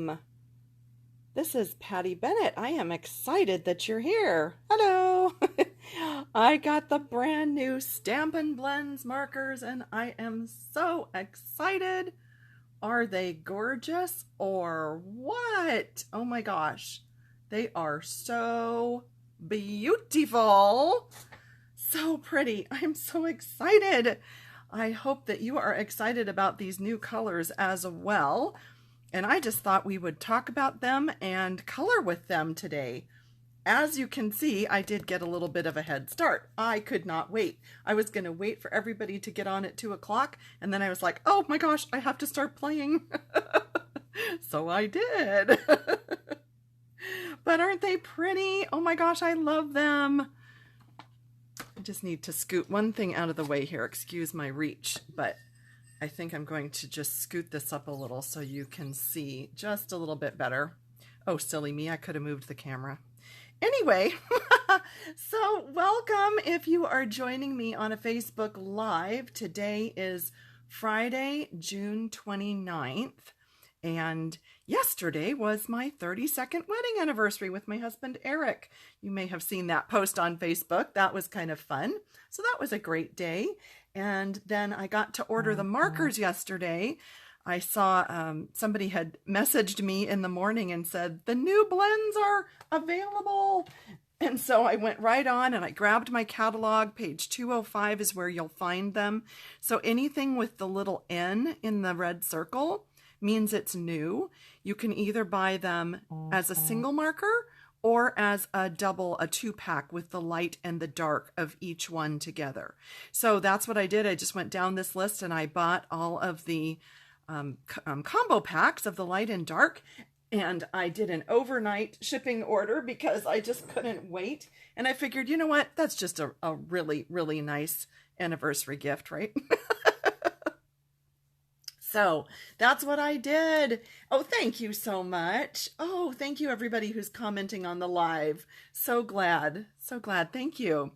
welcome. This is Patty Bennett. I am excited that you're here. Hello. I got the brand new Stampin Blends markers and I am so excited. Are they gorgeous or what? Oh my gosh. They are so beautiful. So pretty. I'm so excited. I hope that you are excited about these new colors as well. And I just thought we would talk about them and color with them today. As you can see, I did get a little bit of a head start. I could not wait. I was going to wait for everybody to get on at 2 o'clock. And then I was like, oh my gosh, I have to start playing. So I did. But aren't they pretty? Oh my gosh, I love them. I just need to scoot one thing out of the way here. Excuse my reach, but I think I'm going to just scoot this up a little so you can see just a little bit better. Oh, silly me, I could have moved the camera. Anyway, so welcome if you are joining me on a Facebook Live. Today is Friday, June 29th, and yesterday was my 32nd wedding anniversary with my husband, Eric. You may have seen that post on Facebook. That was kind of fun. So that was a great day. And then I got to order the markers yesterday. I saw somebody had messaged me in the morning and said, the new blends are available. And so I went right on and I grabbed my catalog. Page 205 is where you'll find them. So anything with the little N in the red circle means it's new. You can either buy them as a single marker or as a double, a 2-pack with the light and the dark of each one together. So that's what I did. I just went down this list and I bought all of the combo packs of the light and dark, and I did an overnight shipping order because I just couldn't wait. And I figured, you know what, that's just a really, really nice anniversary gift, right? So that's what I did. Oh, thank you so much. Oh, thank you everybody who's commenting on the live. So glad, so glad. Thank you.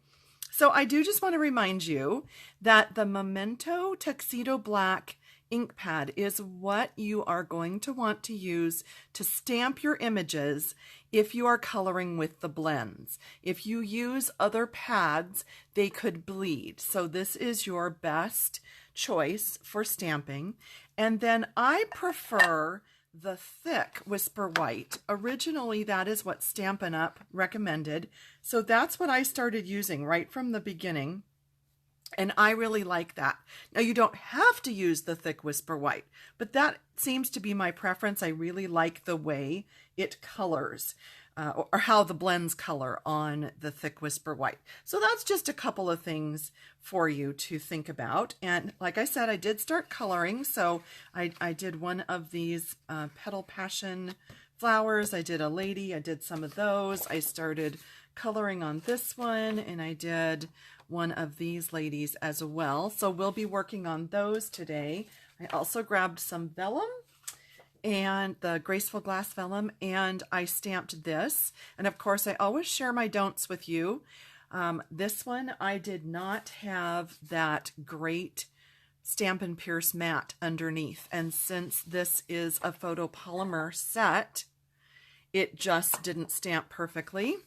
So I do just want to remind you that the Memento Tuxedo Black ink pad is what you are going to want to use to stamp your images if you are coloring with the blends. If you use other pads, they could bleed. So this is your best choice for stamping. And then I prefer the thick Whisper White. Originally, that is what Stampin' Up! Recommended. So that's what I started using right from the beginning. And I really like that. Now, you don't have to use the thick Whisper White, but that seems to be my preference. I really like the way it colors, or how the blends color on the thick Whisper White. So that's just a couple of things for you to think about. And like I said, I did start coloring. So I did one of these Petal Passion flowers. I did a lady. I did some of those. I started coloring on this one, and I did one of these ladies as well. So we'll be working on those today. I also grabbed some vellum and the graceful glass vellum, and I stamped this. And of course, I always share my don'ts with you. This one, I did not have that great Stampin' Pierce matte underneath. And since this is a photopolymer set, it just didn't stamp perfectly.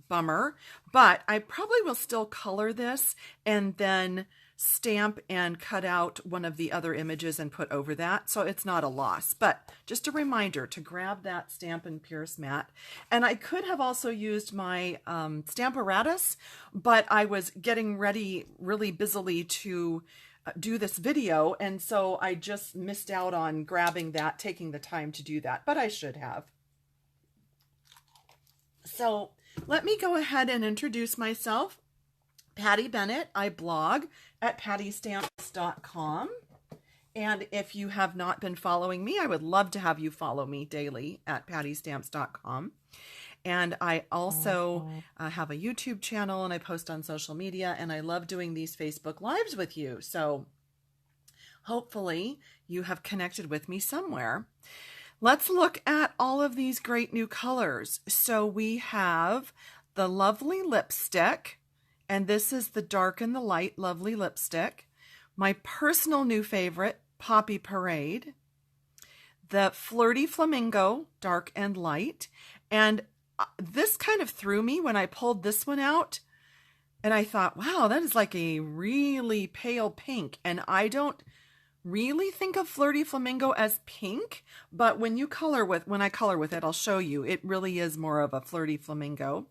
Bummer, but I probably will still color this and then stamp and cut out one of the other images and put over that, so it's not a loss. But just a reminder to grab that Stampin' Pierce matte. And I could have also used my Stamparatus, but I was getting ready really busily to do this video, and so I just missed out on grabbing that, taking the time to do that, but I should have. So let me go ahead and introduce myself. Patty Bennett. I blog at pattystamps.com. And if you have not been following me, I would love to have you follow me daily at pattystamps.com. And I also have a YouTube channel, and I post on social media, and I love doing these Facebook Lives with you. So hopefully you have connected with me somewhere. Let's look at all of these great new colors. So we have the lovely lipstick, and this is the dark and the light lovely lipstick. My personal new favorite, Poppy Parade. the Flirty Flamingo, dark and light. And this kind of threw me when I pulled this one out. And I thought, wow, that is like a really pale pink. And I don't really think of Flirty Flamingo as pink, but when I color with it, I'll show you, it really is more of a Flirty Flamingo.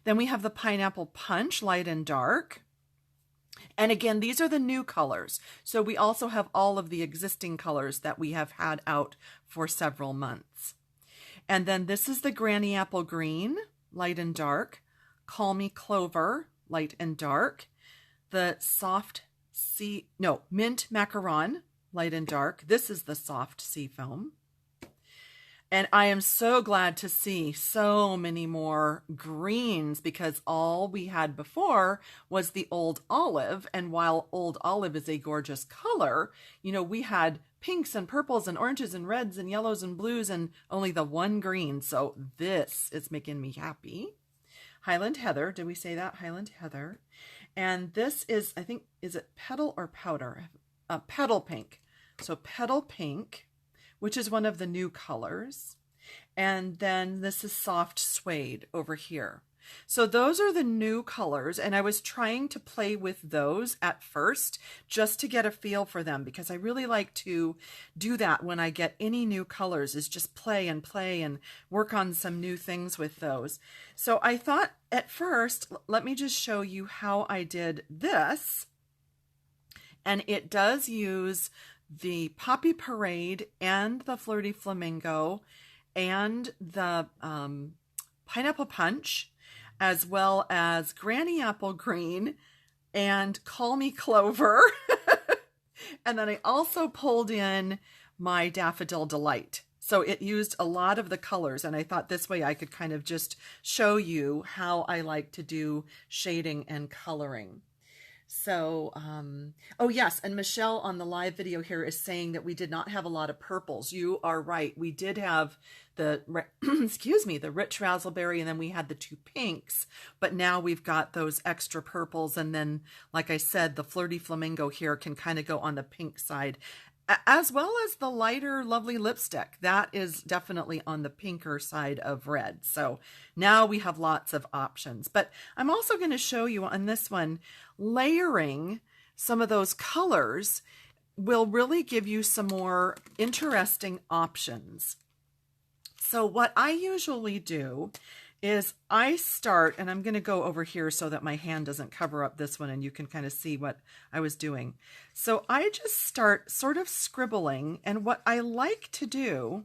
Then we have the Pineapple Punch, light and dark. And again, these are the new colors. So we also have all of the existing colors that we have had out for several months. And then this is the Granny Apple Green, light and dark. Call Me Clover, light and dark. The Mint Macaron, light and dark. This is the soft Seafoam. And I am so glad to see so many more greens, because all we had before was the Old Olive. And while Old Olive is a gorgeous color, you know, we had pinks and purples and oranges and reds and yellows and blues and only the one green. So this is making me happy. Highland Heather. Did we say that? Highland Heather. And this is, I think, is it Petal or Powder? Petal Pink. So Petal Pink, which is one of the new colors. And then this is Soft Suede over here. So those are the new colors, and I was trying to play with those at first just to get a feel for them, because I really like to do that when I get any new colors, is just play and work on some new things with those. So I thought at first, let me just show you how I did this. And it does use the Poppy Parade and the Flirty Flamingo and the Pineapple Punch, as well as Granny Apple Green and Call Me Clover. And then I also pulled in my Daffodil Delight. So it used a lot of the colors, and I thought this way I could kind of just show you how I like to do shading and coloring. So, oh yes, and Michelle on the live video here is saying that we did not have a lot of purples. You are right. We did have the, excuse me, the rich raspberry, and then we had the two pinks, but now we've got those extra purples. And then, like I said, the Flirty Flamingo here can kind of go on the pink side, as well as the lighter lovely lipstick. That is definitely on the pinker side of red. So now we have lots of options. But I'm also going to show you on this one, layering some of those colors will really give you some more interesting options. So what I usually do is I start, and I'm going to go over here so that my hand doesn't cover up this one and you can kind of see what I was doing. So I just start sort of scribbling, and what I like to do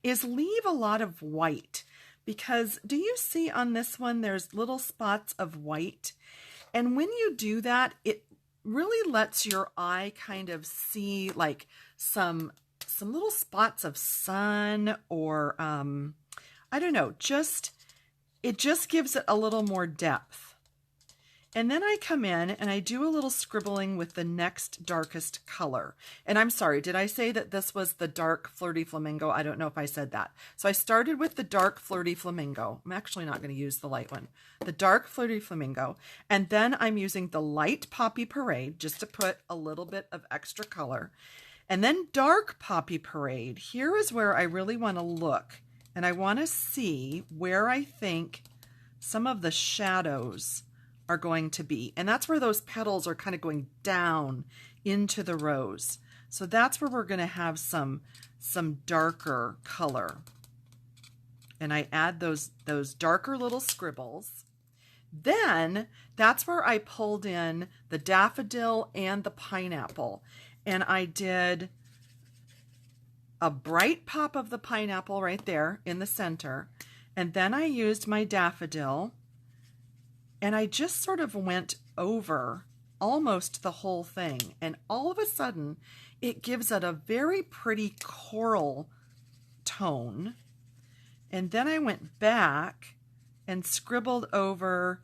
is leave a lot of white, because do you see on this one there's little spots of white? And when you do that, it really lets your eye kind of see like some little spots of sun, or I don't know, it just gives it a little more depth. And then I come in and I do a little scribbling with the next darkest color. And I'm sorry, did I say that this was the dark Flirty Flamingo? I don't know if I said that. So I started with the dark Flirty Flamingo. I'm actually not going to use the light one. The dark Flirty Flamingo. And then I'm using the light Poppy Parade just to put a little bit of extra color. And then dark Poppy Parade. Here is where I really want to look. And I want to see where I think some of the shadows are going to be. And that's where those petals are kind of going down into the rose. So that's where we're going to have some darker color. And I add those darker little scribbles. Then that's where I pulled in the daffodil and the pineapple. And I did a bright pop of the pineapple right there in the center. And then I used my daffodil, and I just sort of went over almost the whole thing. And all of a sudden, it gives it a very pretty coral tone. And then I went back and scribbled over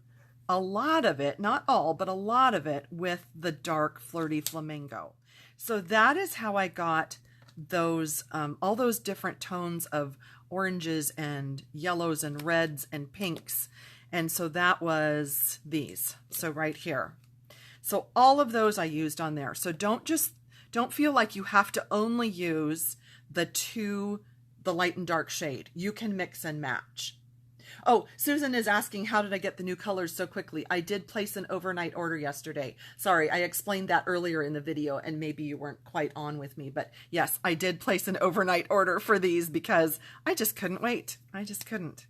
a lot of it, not all, but a lot of it, with the dark Flirty Flamingo. So that is how I got those all those different tones of oranges and yellows and reds and pinks. And so that was these. So right here. So all of those I used on there. So don't feel like you have to only use the light and dark shade. You can mix and match. Oh, Susan is asking, how did I get the new colors so quickly? I did place an overnight order yesterday. Sorry, I explained that earlier in the video and maybe you weren't quite on with me, but yes, I did place an overnight order for these because I just couldn't wait. I just couldn't.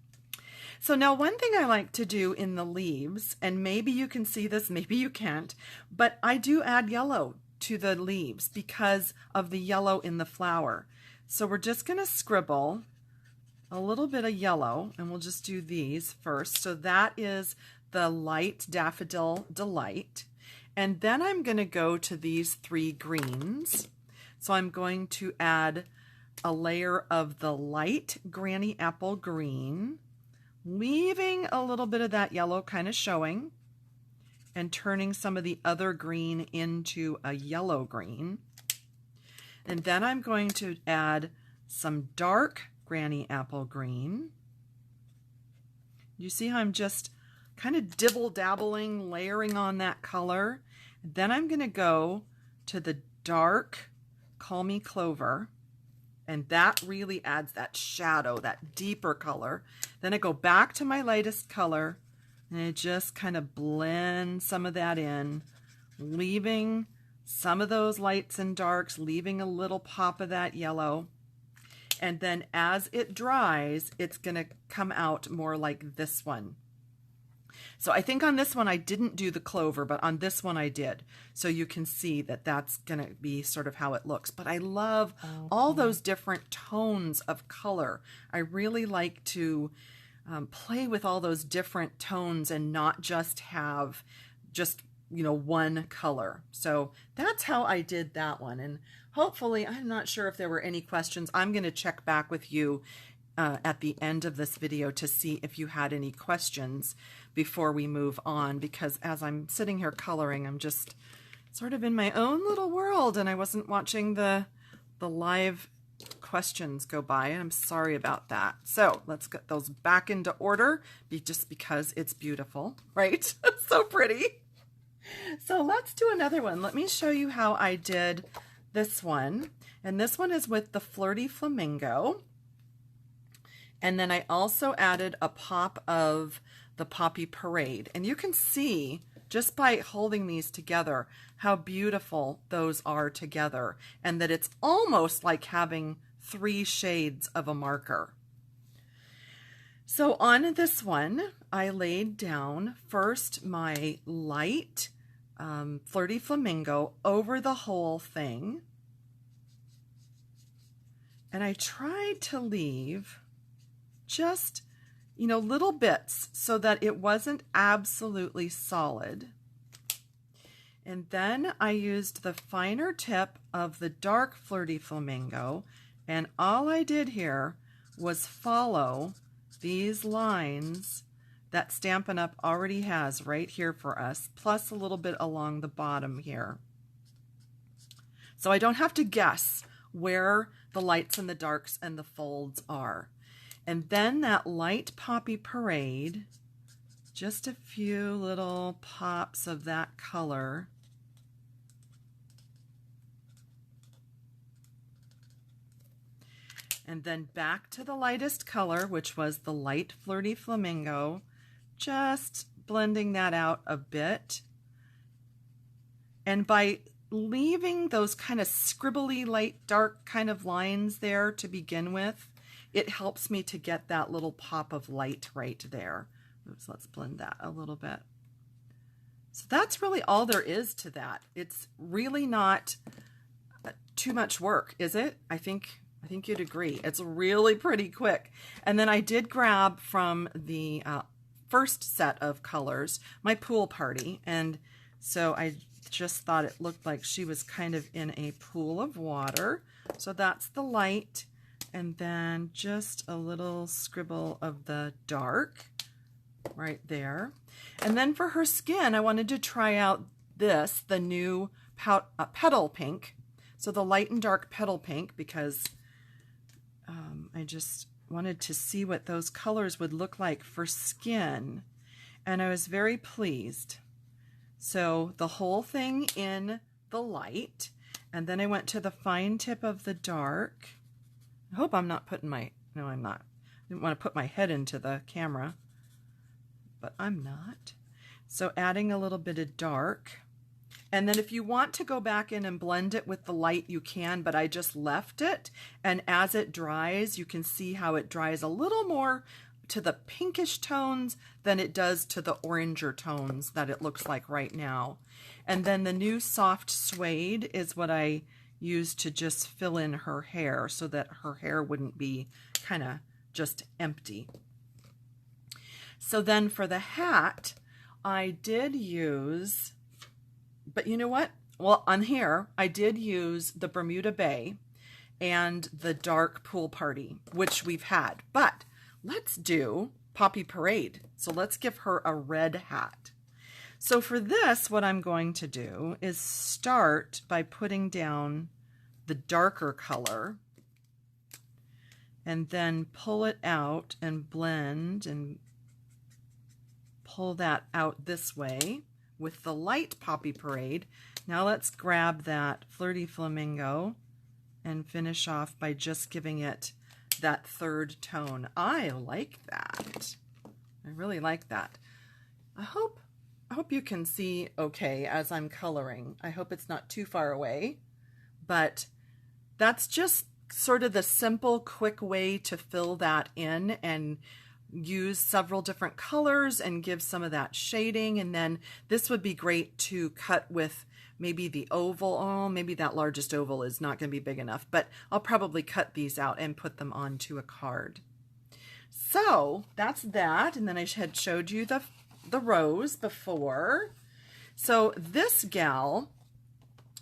So now one thing I like to do in the leaves, and maybe you can see this, maybe you can't, but I do add yellow to the leaves because of the yellow in the flower. So we're just going to scribble a little bit of yellow, and we'll just do these first. So that is the light Daffodil Delight. And then I'm going to go to these 3 greens. So I'm going to add a layer of the light Granny Apple Green, leaving a little bit of that yellow kind of showing, and turning some of the other green into a yellow green. And then I'm going to add some dark Granny Apple Green. You see how I'm just kind of dibble-dabbling, layering on that color. Then I'm going to go to the dark Call Me Clover, and that really adds that shadow, that deeper color. Then I go back to my lightest color, and I just kind of blend some of that in, leaving some of those lights and darks, leaving a little pop of that yellow. And then as it dries, it's going to come out more like this one. So I think on this one I didn't do the clover, but on this one I did. So you can see that that's going to be sort of how it looks. But I love all those different tones of color. I really like to play with all those different tones and not just have just, you know, one color. So that's how I did that one. And hopefully, I'm not sure if there were any questions. I'm going to check back with you at the end of this video to see if you had any questions before we move on, because as I'm sitting here coloring, I'm just sort of in my own little world and I wasn't watching the live questions go by, and I'm sorry about that. So let's get those back into order just because it's beautiful, right? So pretty. So let's do another one. Let me show you how I did this one. And this one is with the Flirty Flamingo. And then I also added a pop of the Poppy Parade. And you can see just by holding these together how beautiful those are together, and that it's almost like having 3 shades of a marker. So on this one, I laid down first my light Flirty Flamingo over the whole thing. And I tried to leave just, you know, little bits so that it wasn't absolutely solid. And then I used the finer tip of the dark Flirty Flamingo, and all I did here was follow these lines that Stampin' Up! Already has right here for us, plus a little bit along the bottom here. So I don't have to guess where the lights and the darks and the folds are. And then that light Poppy Parade, just a few little pops of that color. And then back to the lightest color, which was the light Flirty Flamingo, just blending that out a bit. And by leaving those kind of scribbly light dark kind of lines there to begin with, it helps me to get that little pop of light right there. Oops, let's blend that a little bit. So that's really all there is to that. It's really not too much work, is it? I think you'd agree. It's really pretty quick. And then I did grab from the first set of colors my pool party, and so I just thought it looked like she was kind of in a pool of water. So that's the light, and then just a little scribble of the dark right there. And then for her skin, I wanted to try out this, the new petal pink. So the light and dark petal pink, because I just wanted to see what those colors would look like for skin, and I was very pleased. So the whole thing in the light, and then I went to the fine tip of the dark, I hope I'm not putting my, no, I'm not. I didn't want to put my head into the camera, but I'm not. So adding a little bit of dark. And then if you want to go back in and blend it with the light, you can, but I just left it. And as it dries, you can see how it dries a little more to the pinkish tones than it does to the oranger tones that it looks like right now. And then the new soft suede is what I used to just fill in her hair so that her hair wouldn't be kind of just empty. So then for the hat, I did use, but you know what? Well, on here, I did use the Bermuda Bay and the dark Pool Party, which we've had, but let's do Poppy Parade. So let's give her a red hat. So for this, what I'm going to do is start by putting down the darker color and then pull it out and blend and pull that out this way with the light Poppy Parade. Now let's grab that Flirty Flamingo and finish off by just giving it that third tone. I like that. I really like that. I hope you can see okay as I'm coloring. I hope it's not too far away, but that's just sort of the simple, quick way to fill that in and use several different colors and give some of that shading. And then this would be great to cut with maybe the oval. Oh, maybe that largest oval is not going to be big enough, but I'll probably cut these out and put them onto a card. So that's that. And then I had showed you the rose before. So this gal,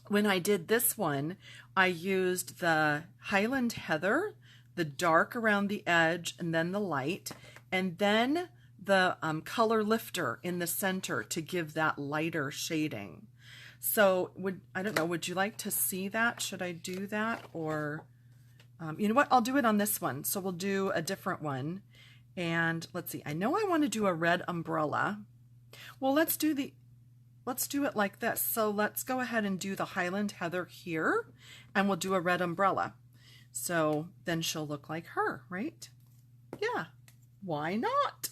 when I did this one, I used the Highland Heather, the dark around the edge and then the light, and then the color lifter in the center to give that lighter shading. So I don't know, would you like to see that? Should I do that? Or, you know what, I'll do it on this one. So we'll do a different one. And let's see, I know I want to do a red umbrella. Well, let's do it like this. So let's go ahead and do the Highland Heather here, and we'll do a red umbrella. So then she'll look like her, right? Yeah, why not?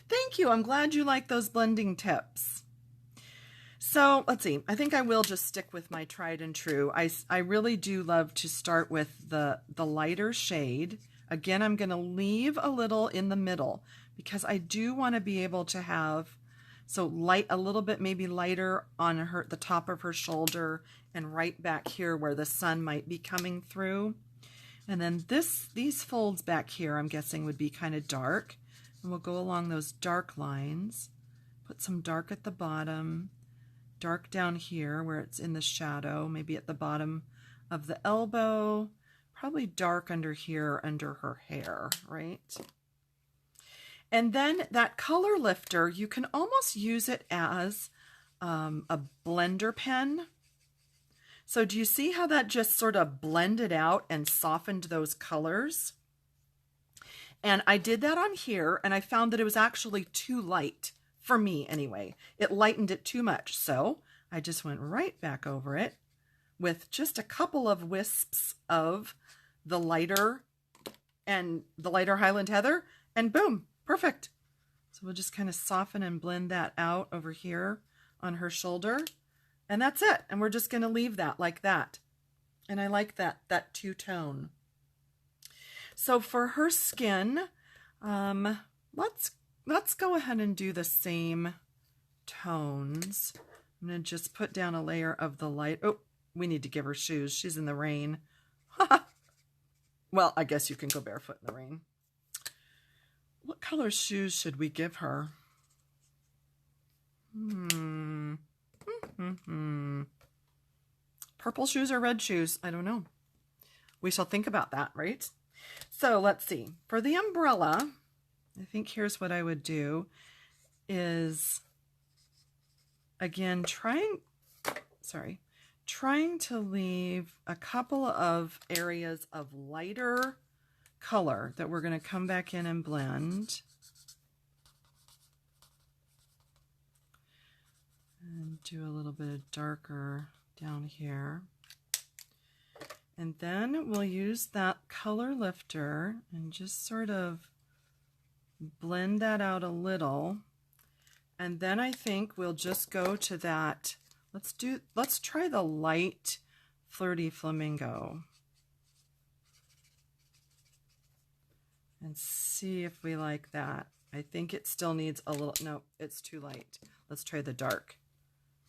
Thank you. I'm glad you like those blending tips. So let's see. I think I will just stick with my tried and true. I really do love to start with the lighter shade. Again, I'm going to leave a little in the middle because I do want to be able to have so light, a little bit maybe lighter on the top of her shoulder and right back here where the sun might be coming through. And then these folds back here, I'm guessing would be kind of dark. And we'll go along those dark lines, put some dark at the bottom, dark down here where it's in the shadow, maybe at the bottom of the elbow, probably dark under here under her hair, right? And then that color lifter, you can almost use it as a blender pen. So do you see how that just sort of blended out and softened those colors? And I did that on here, and I found that it was actually too light, for me anyway. It lightened it too much, so I just went right back over it with just a couple of wisps of the lighter Highland Heather, and boom, perfect. So we'll just kind of soften and blend that out over here on her shoulder. And that's it. And we're just going to leave that like that. And I like that two-tone. So for her skin, let's go ahead and do the same tones. I'm going to just put down a layer of the light. Oh, we need to give her shoes. She's in the rain. Well, I guess you can go barefoot in the rain. What color shoes should we give her? Purple shoes or red shoes? I don't know. We shall think about that, right? So let's see. For the umbrella, I think here's what I would do is, again, trying to leave a couple of areas of lighter color that we're going to come back in and blend. And do a little bit of darker down here. And then we'll use that color lifter and just sort of blend that out a little. And then I think we'll just go to that. Let's try the light Flirty Flamingo and see if we like that. I think it still needs a little, no, it's too light. Let's try the dark.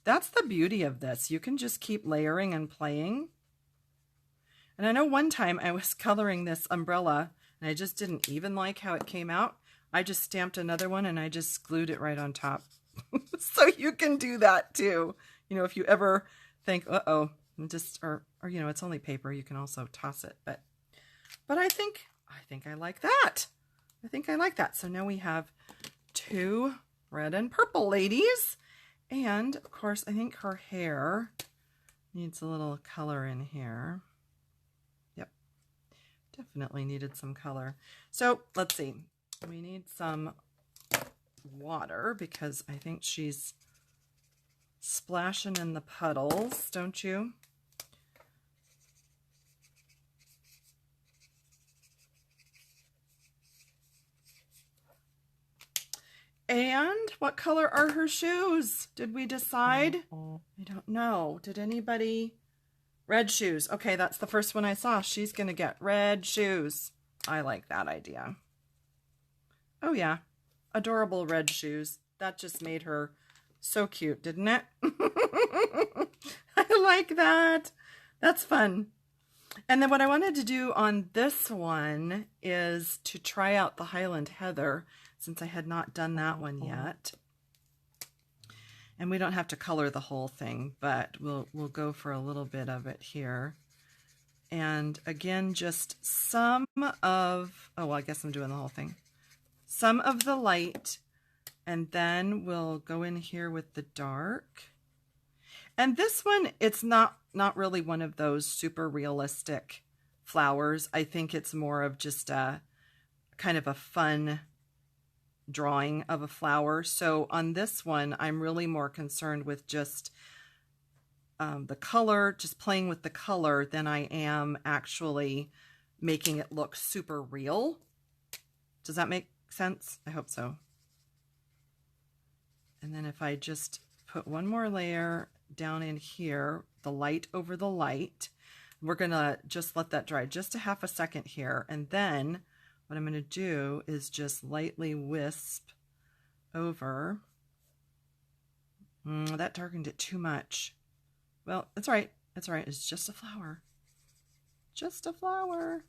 That's the beauty of this. You can just keep layering and playing. And I know one time I was coloring this umbrella and I just didn't even like how it came out. I just stamped another one and I just glued it right on top. So you can do that too. You know, if you ever think, uh-oh, or you know, it's only paper, you can also toss it. But I think I like that. I think I like that. So now we have 2 red and purple ladies. And of course, I think her hair needs a little color in here. Yep, definitely needed some color. So let's see. We need some water because I think she's splashing in the puddles, don't you? And what color are her shoes? Did we decide? I don't know. Did anybody? Red shoes. Okay, that's the first one I saw. She's going to get red shoes. I like that idea. Oh yeah, adorable red shoes. That just made her so cute, didn't it? I like that. That's fun. And then what I wanted to do on this one is to try out the Highland Heather, since I had not done that one yet. And we don't have to color the whole thing, but we'll go for a little bit of it here. And again, just some of, oh, well, I guess I'm doing the whole thing. Some of the light, and then we'll go in here with the dark. And this one, it's not really one of those super realistic flowers. I think it's more of just a kind of a fun drawing of a flower. So on this one, I'm really more concerned with just the color, just playing with the color, than I am actually making it look super real. Does that make sense? I hope so. And then if I just put one more layer down in here, the light over the light, we're gonna just let that dry just a half a second here. And then what I'm gonna do is just lightly wisp over. That darkened it too much. Well, it's all right. It's all right. It's just a flower. Just a flower.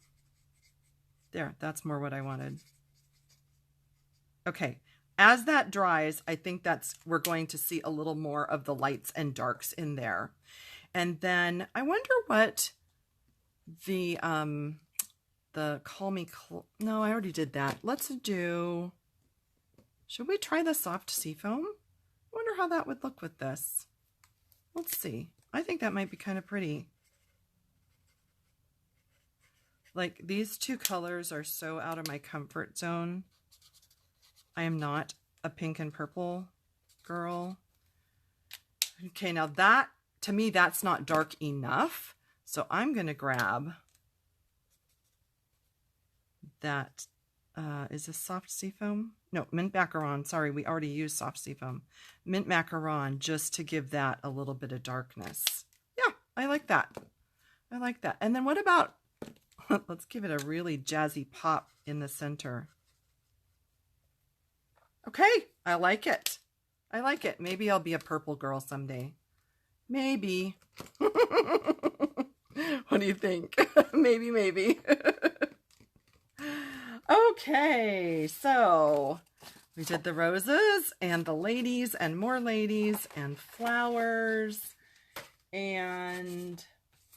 There, that's more what I wanted. Okay, as that dries, I think we're going to see a little more of the lights and darks in there. And then I wonder what the Call Me, no, I already did that. Should we try the soft Seafoam? I wonder how that would look with this. Let's see. I think that might be kind of pretty. Like, these 2 colors are so out of my comfort zone. I am not a pink and purple girl. Okay, now that, to me, that's not dark enough. So I'm going to grab that, is this soft Seafoam? No, mint macaron. Sorry, we already used soft Seafoam. Mint macaron, just to give that a little bit of darkness. Yeah, I like that. I like that. And then what about, let's give it a really jazzy pop in the center. Okay, I like it. I like it. Maybe I'll be a purple girl someday. Maybe. What do you think? Maybe. Okay, so we did the roses and the ladies and more ladies and flowers. And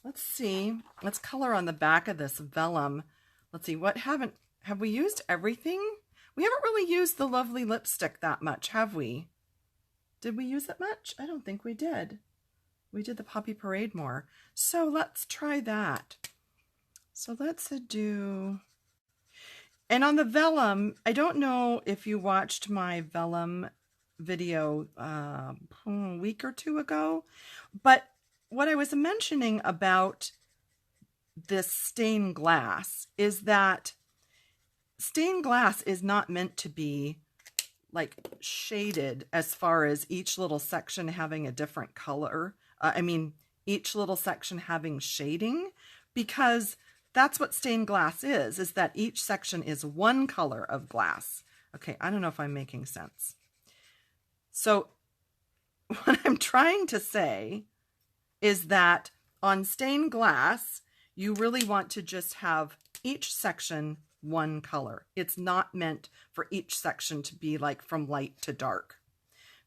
let's see. Let's color on the back of this vellum. Let's see, have we used everything? We haven't really used the lovely lipstick that much, have we? Did we use it much? I don't think we did. We did the Poppy Parade more. So let's try that. So let's do... And on the vellum, I don't know if you watched my vellum video a week or 2 ago, but what I was mentioning about this stained glass is that stained glass is not meant to be like shaded as far as each little section having a different color. Each little section having shading, because that's what stained glass is that each section is one color of glass. Okay, I don't know if I'm making sense. So what I'm trying to say is that on stained glass, you really want to just have each section one color. It's not meant for each section to be like from light to dark,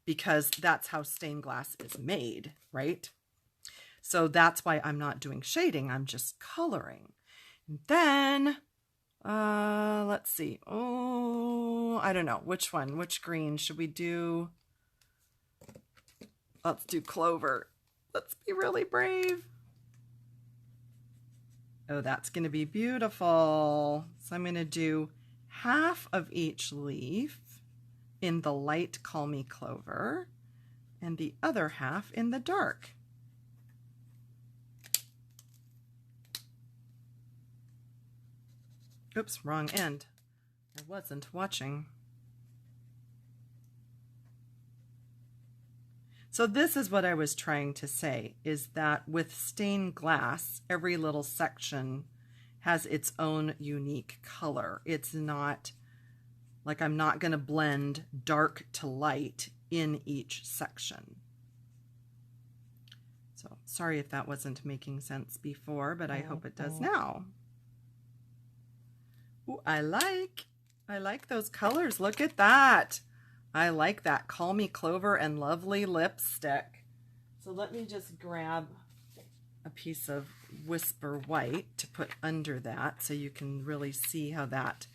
because that's how stained glass is made, right? So that's why I'm not doing shading, I'm just coloring. And then, let's see. Oh, I don't know. Which one? Which green should we do? Let's do clover. Let's be really brave. Oh, that's going to be beautiful. So I'm going to do half of each leaf in the light Call Me Clover and the other half in the dark. Oops, wrong end. I wasn't watching. So this is what I was trying to say, is that with stained glass, every little section has its own unique color. It's not like I'm not going to blend dark to light in each section. So sorry if that wasn't making sense before, but I hope it does now. Ooh, I like those colors. Look at that. I like that. Call Me Clover and Lovely Lipstick. So let me just grab a piece of Whisper White to put under that so you can really see how that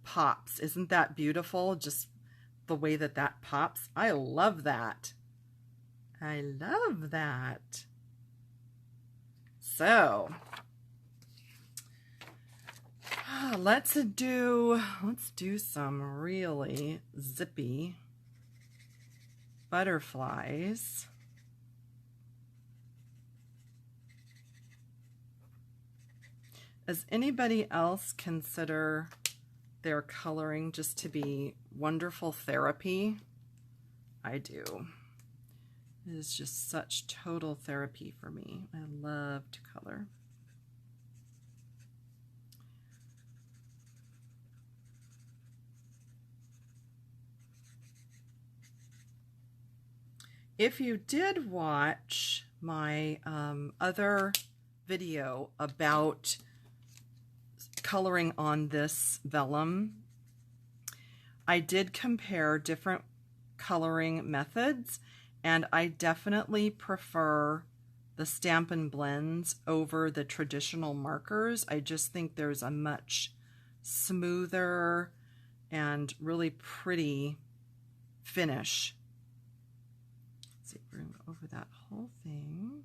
pops. Isn't that beautiful? Just the way that that pops. I love that. I love that. So let's do some really zippy butterflies. Does anybody else consider their coloring just to be wonderful therapy? I do. It is just such total therapy for me. I love to color. If you did watch my other video about coloring on this vellum, I did compare different coloring methods, and I definitely prefer the Stampin' Blends over the traditional markers. I just think there's a much smoother and really pretty finish. We're going to go over that whole thing.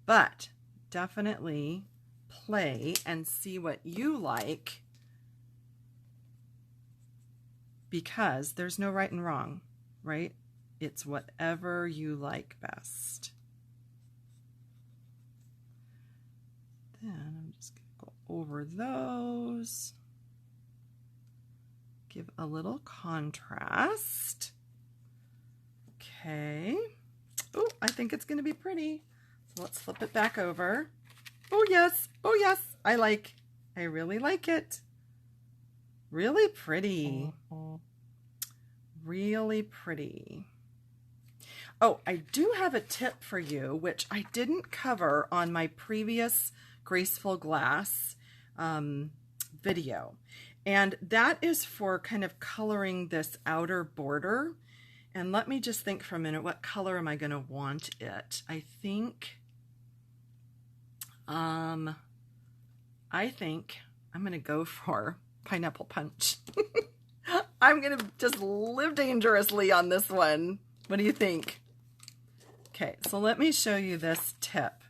But definitely play and see what you like, because there's no right and wrong, right? It's whatever you like best. Then I'm just going to go over those. Give a little contrast. Okay. Oh, I think it's going to be pretty. So let's flip it back over. Oh, yes. Oh, yes. I really like it. Really pretty. Really pretty. Oh, I do have a tip for you, which I didn't cover on my previous Graceful Glass video. And that is for kind of coloring this outer border. And let me just think for a minute, what color am I going to want it? I think I'm going to go for Pineapple Punch. I'm going to just live dangerously on this one. What do you think? Okay, so let me show you this tip.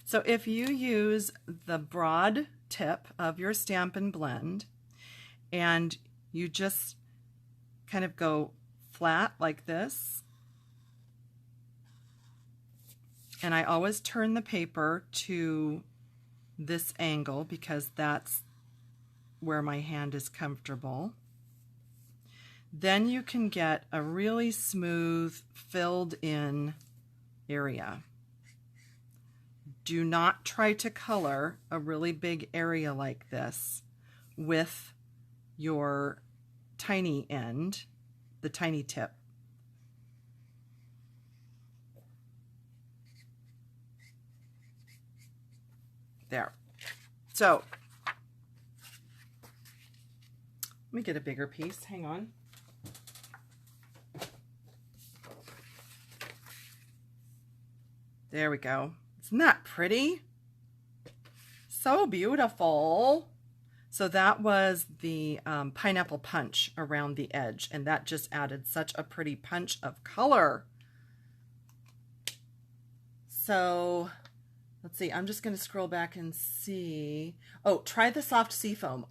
So if you use the broad tip of your Stampin' Blend and you just kind of go flat like this, and I always turn the paper to this angle because that's where my hand is comfortable. Then you can get a really smooth, filled in area. Do not try to color a really big area like this with your tiny end, the tiny tip. There. So, let me get a bigger piece. Hang on. There we go. Isn't that pretty? So beautiful. So that was the pineapple punch around the edge, and that just added such a pretty punch of color. So let's see, I'm just going to scroll back and see. Oh, try the soft Seafoam.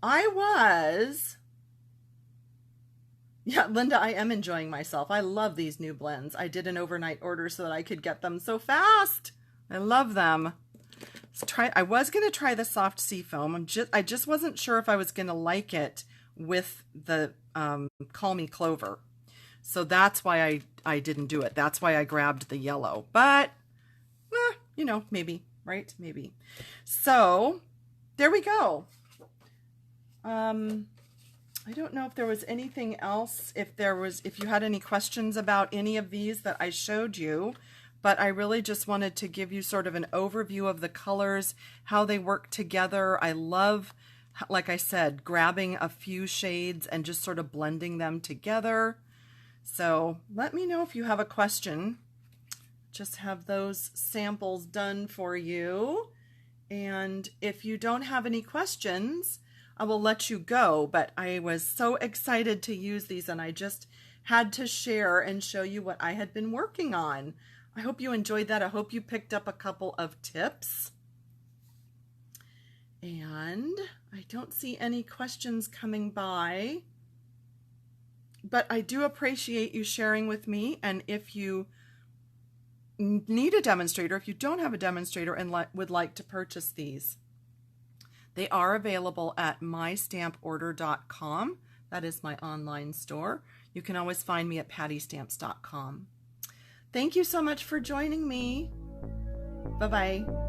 Yeah, Linda, I am enjoying myself. I love these new blends. I did an overnight order so that I could get them so fast. I love them. I was going to try the soft Seafoam. I just wasn't sure if I was going to like it with the Call Me Clover. So that's why I didn't do it. That's why I grabbed the yellow. But, you know, maybe, right? Maybe. So there we go. I don't know if there was anything else, if you had any questions about any of these that I showed you, but I really just wanted to give you sort of an overview of the colors, how they work together. I love, like I said, grabbing a few shades and just sort of blending them together. So let me know if you have a question. Just have those samples done for you. And if you don't have any questions, I will let you go, but I was so excited to use these and I just had to share and show you what I had been working on. I hope you enjoyed that. I hope you picked up a couple of tips. And I don't see any questions coming by, but I do appreciate you sharing with me. And if you need a demonstrator, if you don't have a demonstrator and would like to purchase these, they are available at mystamporder.com. That is my online store. You can always find me at pattystamps.com. Thank you so much for joining me. Bye-bye.